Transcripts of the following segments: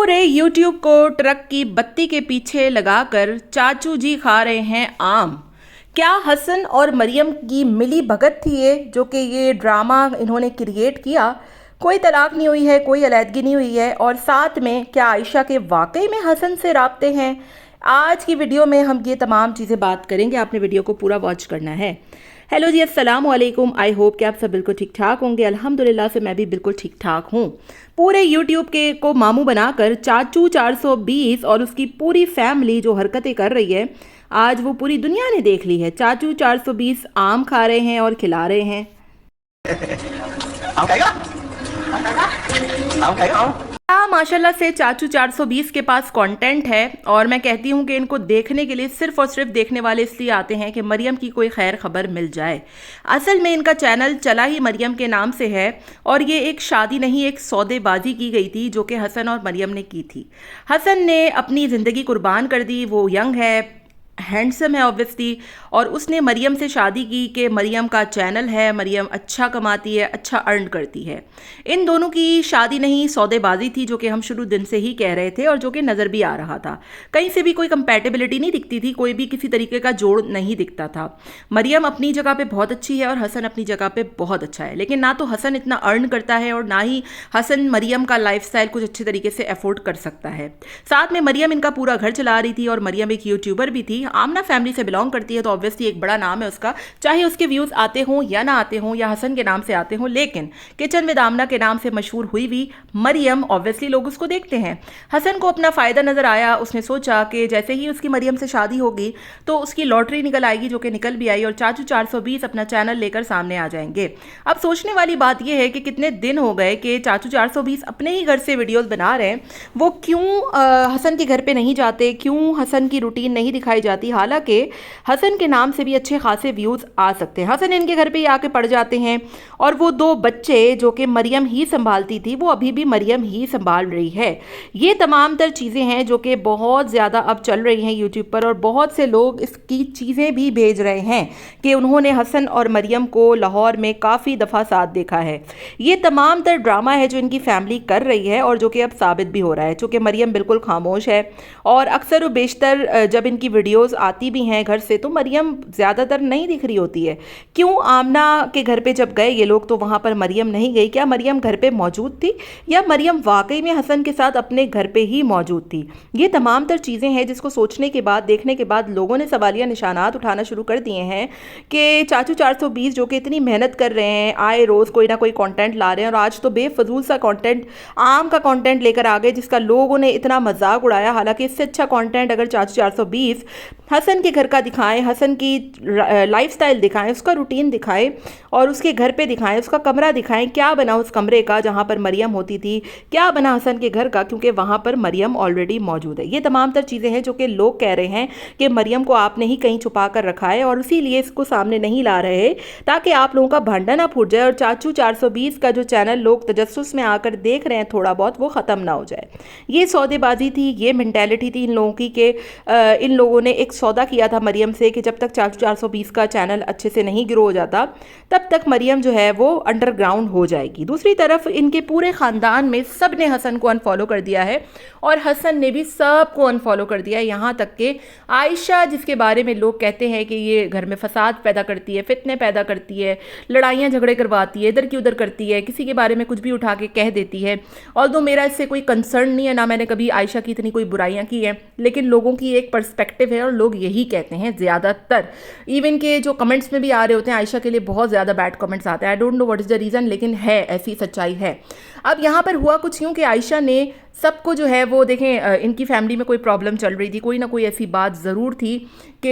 पूरे YouTube को truck की बत्ती के पीछे लगाकर चाचू जी खा रहे हैं आम। क्या हसन और मरियम की मिली भगत थी ये, जो कि ये ड्रामा इन्होंने क्रिएट किया? कोई तलाक नहीं हुई है, कोई अलैदगी नहीं हुई है, और साथ में क्या आयशा के वाकई में हसन से राब्ते हैं? आज की वीडियो में हम ये तमाम चीज़ें बात करेंगे। आपने वीडियो को पूरा वॉच करना है। हेलो जी, अस्सलाम वालेकुम। आई होप कि आप सब बिल्कुल ठीक ठाक होंगे। अल्हम्दुलिल्लाह से मैं भी बिल्कुल ठीक ठाक हूँ। पूरे यूट्यूब के को मामू बनाकर चाचू 420 और उसकी पूरी फैमिली जो हरकतें कर रही है, आज वो पूरी दुनिया ने देख ली है। चाचू 420 आम खा रहे हैं और खिला रहे हैं। आम खाएगा? आम खाएगा? आम? हाँ, माशाल्लाह से चाचू 420 के पास कंटेंट है, और मैं कहती हूँ कि इनको देखने के लिए सिर्फ और सिर्फ देखने वाले इसलिए आते हैं कि मरियम की कोई खैर खबर मिल जाए। असल में इनका चैनल चला ही मरियम के नाम से है, और ये एक शादी नहीं, एक सौदेबाजी की गई थी जो कि हसन और मरियम ने की थी। हसन ने अपनी ज़िंदगी कुर्बान कर दी। वो यंग है, हैंडसम है ऑब्वियसली, और उसने मरियम से शादी की कि मरियम का चैनल है, मरियम अच्छा कमाती है, अच्छा अर्न करती है। इन दोनों की शादी नहीं, सौदेबाजी थी, जो कि हम शुरू दिन से ही कह रहे थे और जो कि नज़र भी आ रहा था। कहीं से भी कोई कंपैटिबिलिटी नहीं दिखती थी, कोई भी किसी तरीके का जोड़ नहीं दिखता था। मरियम अपनी जगह पे बहुत अच्छी है और हसन अपनी जगह पे बहुत अच्छा है, लेकिन ना तो हसन इतना अर्न करता है और ना ही हसन मरियम का लाइफस्टाइल कुछ अच्छे तरीके से अफोर्ड कर सकता है। साथ में मरियम इनका पूरा घर चला रही थी, और मरियम एक यूट्यूबर भी थी। आमना फैमिली से बिलोंग करती है, तो ऑब्वियसली एक बड़ा नाम है उसका, चाहे उसके व्यूज आते हों या ना आते हों, या हसन के नाम से आते हों। लेकिन किचन विद आमना के नाम से मशहूर हुई भी मरियम, ऑब्वियसली लोग उसको देखते हैं। हसन को अपना फायदा नजर आया। उसने सोचा कि जैसे ही उसकी मरियम से शादी होगी तो उसकी लॉटरी निकल आएगी, जो कि निकल भी आई, और चाचू 420 अपना चैनल लेकर सामने आ जाएंगे। अब सोचने वाली बात यह है कि कितने दिन हो गए कि चाचू 420 अपने ही घर से वीडियोस बना रहे हैं। वो क्यों हसन के घर पे नहीं जाते, क्यों हसन की रूटीन नहीं दिखाई जाती? हालांकि हसन के नाम से भी अच्छे खासे व्यूज आ सकते हैं। हसन इनके घर पे ही आके पड़ जाते हैं, और वो दो बच्चे जो कि मरियम ही संभालती थी, वो अभी भी मरियम ही संभाल रही है। ये तमाम तर चीज़ें हैं जो कि बहुत ज़्यादा अब चल रही हैं यूट्यूब पर, और बहुत से लोग इसकी चीज़ें भी भेज रहे हैं कि उन्होंने हसन और मरियम को लाहौर में काफ़ी दफ़ा साथ देखा है। ये तमाम तर ड्रामा है जो इनकी फैमिली कर रही है, और जो कि अब साबित भी हो रहा है, चूँकि मरियम बिल्कुल खामोश है। और अक्सर व बेशतर जब इनकी वीडियोज़ आती भी हैं घर से, तो मरियम ज़्यादातर नहीं दिख रही होती है। क्यों आमना के घर पे जब गए ये लोग, तो वहाँ पर मरियम नहीं गई? क्या मरियम घर पे मौजूद थी, या मरियम वाकई में हसन के साथ अपने घर पे ही मौजूद थी? ये तमाम तर चीज़ें हैं जिसको सोचने के बाद, देखने के बाद लोगों ने सवालिया निशानात उठाना शुरू कर दिए हैं कि चाचू 420 जो कि इतनी मेहनत कर रहे हैं, आए रोज़ कोई ना कोई कंटेंट ला रहे हैं, और आज तो बेफजूल सा कंटेंट, आम का कंटेंट लेकर आ गए जिसका लोगों ने इतना मजाक उड़ाया। हालांकि इससे अच्छा कंटेंट अगर चाचू 420 हसन के घर का दिखाएं, हसन की लाइफस्टाइल दिखाएं, उसका रूटीन दिखाएं, और उसके घर पे दिखाएं, उसका कमरा दिखाएं, क्या बना उस कमरे का जहां पर मरियम होती थी, क्या बना हसन के घर का, क्योंकि वहां पर मरियम ऑलरेडी मौजूद है। ये तमाम तर चीज़ें हैं जो कि लोग कह रहे हैं कि मरियम को आपने ही कहीं छुपा कर रखा है, और इसीलिए इसको सामने नहीं ला रहे ताकि आप लोगों का भांडा ना फूट जाए, और चाचू 420 का जो चैनल लोग तजस्सुस में आकर देख रहे हैं थोड़ा बहुत, वो ख़त्म ना हो जाए। ये सौदेबाजी थी, ये मेंटेलिटी थी इन लोगों की कि इन लोगों ने एक सौदा किया था मरियम से कि जब तक चाचू 420 का चैनल अच्छे से नहीं ग्रो हो जाता, तब तक मरियम जो है वो अंडरग्राउंड हो जाएगी। दूसरी तरफ इनके पूरे ख़ानदान में सब ने हसन को अनफॉलो कर दिया है, और हसन ने भी सबको अनफॉलो कर दिया है। यहाँ तक कि आयशा, जिसके बारे में लोग कहते हैं कि ये घर में फसाद पैदा करती है, फितने पैदा करती है, लड़ाइयाँ झगड़े करवाती है, इधर की उधर करती है, किसी के बारे में कुछ भी उठा के कह देती है। ऑल्दो मेरा इससे कोई कंसर्न नहीं है, ना मैंने कभी आयशा की इतनी कोई बुराइयाँ की हैं, लेकिन लोगों की एक पर्सपेक्टिव है और लोग यही कहते हैं ज़्यादातर। इवन के जो कमेंट्स में भी आ रहे होते हैं आयशा के लिए बहुत ज़्यादा बैड कमेंट्स आते हैं। I don't know what is the reason, लेकिन है, ऐसी सच्चाई है। अब यहाँ पर हुआ कुछ यूँ कि आयशा ने सबको जो है वो देखें, इनकी फैमिली में कोई प्रॉब्लम चल रही थी, कोई ना कोई ऐसी बात ज़रूर थी कि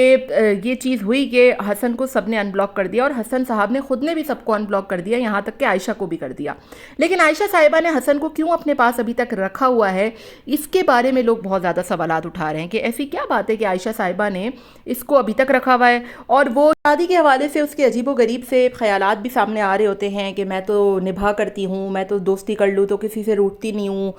ये चीज़ हुई कि हसन को सबने अनब्लॉक कर दिया, और हसन साहब ने खुद ने भी सबको अनब्लॉक कर दिया, यहाँ तक कि आयशा को भी कर दिया। लेकिन आयशा साहिबा ने हसन को क्यों अपने पास अभी तक रखा हुआ है, इसके बारे में लोग बहुत ज़्यादा सवालात उठा रहे हैं कि ऐसी क्या बात है कि आयशा साहिबा ने इसको अभी तक रखा हुआ है। और वो शादी के हवाले से उसके अजीबोगरीब से ख्यालात भी सामने आ रहे होते हैं कि मैं तो निभा करती हूँ, मैं तो दोस्ती कर लूँ तो किसी से रूठती नहीं हूँ,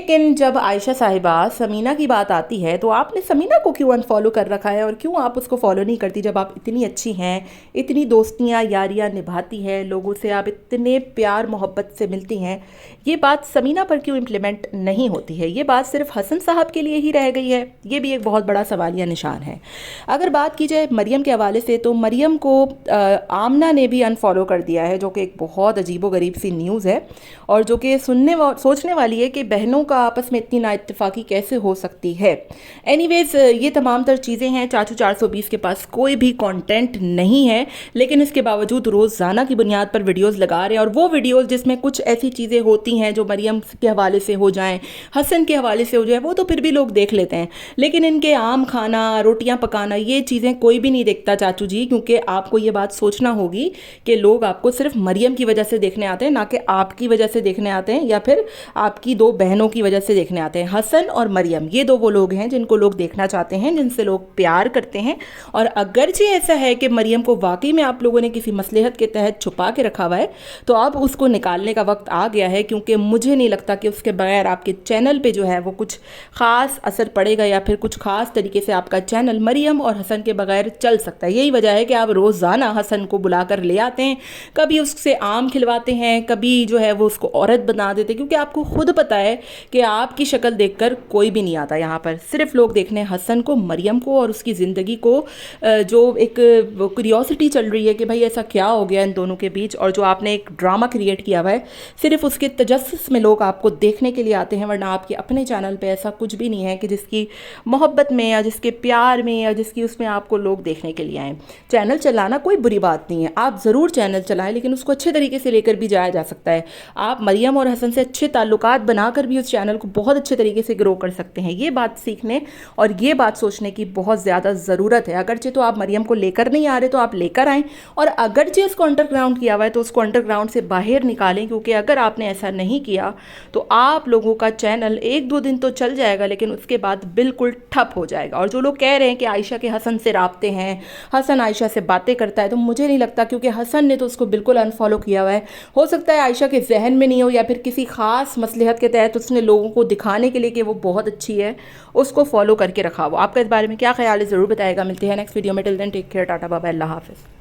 लेकिन जब आयशा साहिबा समीना की बात आती है तो आपने समीना को क्यों अनफॉलो कर रखा है और क्यों आप उसको फॉलो नहीं करती जब आप इतनी अच्छी हैं, इतनी दोस्तियां यारियां निभाती हैं, लोगों से आप इतने प्यार मोहब्बत से मिलती हैं। ये बात समीना पर क्यों इम्प्लीमेंट नहीं होती है? ये बात सिर्फ हसन साहब के लिए ही रह गई है? ये भी एक बहुत बड़ा सवालिया निशान है। अगर बात की जाए मरियम के हवाले से तो मरियम को आमना ने भी अनफॉलो कर दिया है, जो कि एक बहुत अजीबोगरीब सी न्यूज़ है और जो कि सोचने वाली है कि बहनों का आपस में इतनी नाइत्तेफाकी कैसे हो सकती है। एनीवेज, ये तमाम तर चीज़ें हैं। चाचू 420 के पास कोई भी कंटेंट नहीं है, लेकिन इसके बावजूद रोज़ाना की बुनियाद पर वीडियोस लगा रहे हैं, और वो वीडियोस जिसमें कुछ ऐसी चीज़ें होती हैं जो मरियम के हवाले से हो जाएं, हसन के हवाले से हो जाए, वो तो फिर भी लोग देख लेते हैं। लेकिन इनके आम खाना, रोटियां पकाना, ये चीज़ें कोई भी नहीं देखता चाचू जी, क्योंकि आपको ये बात सोचना होगी कि लोग आपको सिर्फ मरियम की वजह से देखने आते हैं, ना कि आपकी वजह से देखने आते हैं या फिर आपकी दो बहनों की वजह से देखने आते हैं। हसन और मरियम, ये दो वो लोग हैं जिनको लोग देखना चाहते हैं, जिनसे लोग प्यार करते हैं। और अगरचे ऐसा है कि मरियम को वाकई में आप लोगों ने किसी मसलहत के तहत छुपा के रखा हुआ है, तो अब उसको निकालने का वक्त आ गया है, क्योंकि मुझे नहीं लगता कि उसके बगैर आपके चैनल पे जो है वो कुछ ख़ास असर पड़ेगा या फिर कुछ ख़ास तरीके से आपका चैनल मरियम और हसन के बगैर चल सकता है। यही वजह है कि आप रोज़ाना हसन को बुलाकर ले आते हैं, कभी उससे आम खिलवाते हैं, कभी जो है वो उसको औरत बना देते हैं, क्योंकि आपको खुद पता है कि आपकी शक्ल देखकर कोई भी नहीं आता यहाँ पर। सिर्फ लोग देखने हसन को, मरियम को और उसकी ज़िंदगी को, जो एक क्यूरियोसिटी चल रही है कि भाई ऐसा क्या हो गया इन दोनों के बीच, और जो आपने एक ड्रामा क्रिएट किया हुआ है, सिर्फ उसके तजस्सुस में लोग आपको देखने के लिए आते हैं, वरना आपके अपने चैनल पे ऐसा कुछ भी नहीं है कि जिसकी मोहब्बत में या जिसके प्यार में या जिसकी उसमें आपको लोग देखने के लिए आएँ। चैनल चलाना कोई बुरी बात नहीं है, आप ज़रूर चैनल चलाएं, लेकिन उसको अच्छे तरीके से लेकर भी जाया जा सकता है। आप मरियम और हसन से अच्छे ताल्लुकात बनाकर भी उस चैनल को बहुत अच्छे तरीके से ग्रो कर सकते हैं। ये बात सीखने और ये बात सोचने की बहुत ज़्यादा ज़रूरत है। अगरचे तो आप मरियम को लेकर नहीं आ रहे, तो आप लेकर आएँ, और अगरचे उसको अंडरग्राउंड किया हुआ है तो उसको अंडरग्राउंड से बाहर निकालें, क्योंकि अगर आपने ऐसा नहीं किया तो आप लोगों का चैनल 1-2 दिन तो चल जाएगा, लेकिन उसके बाद बिल्कुल ठप हो जाएगा। और जो लोग कह रहे हैं कि आयशा के हसन से राब्ते हैं, हसन आयशा से बातें करता है, तो मुझे नहीं लगता, क्योंकि हसन ने तो उसको बिल्कुल अनफॉलो किया हुआ है। हो सकता है आयशा के जहन में नहीं हो, या फिर किसी ख़ास मसलहत के तहत उसने लोगों को दिखाने के लिए कि वो बहुत अच्छी है, उसको फॉलो करके रखा हो। आपका इस बारे में क्या ख्याल है, ज़रूर बताएगा। मिलते हैं नेक्स्ट वीडियो में। Till then take care, tata bye bye, अल्लाह हाफ़िज़।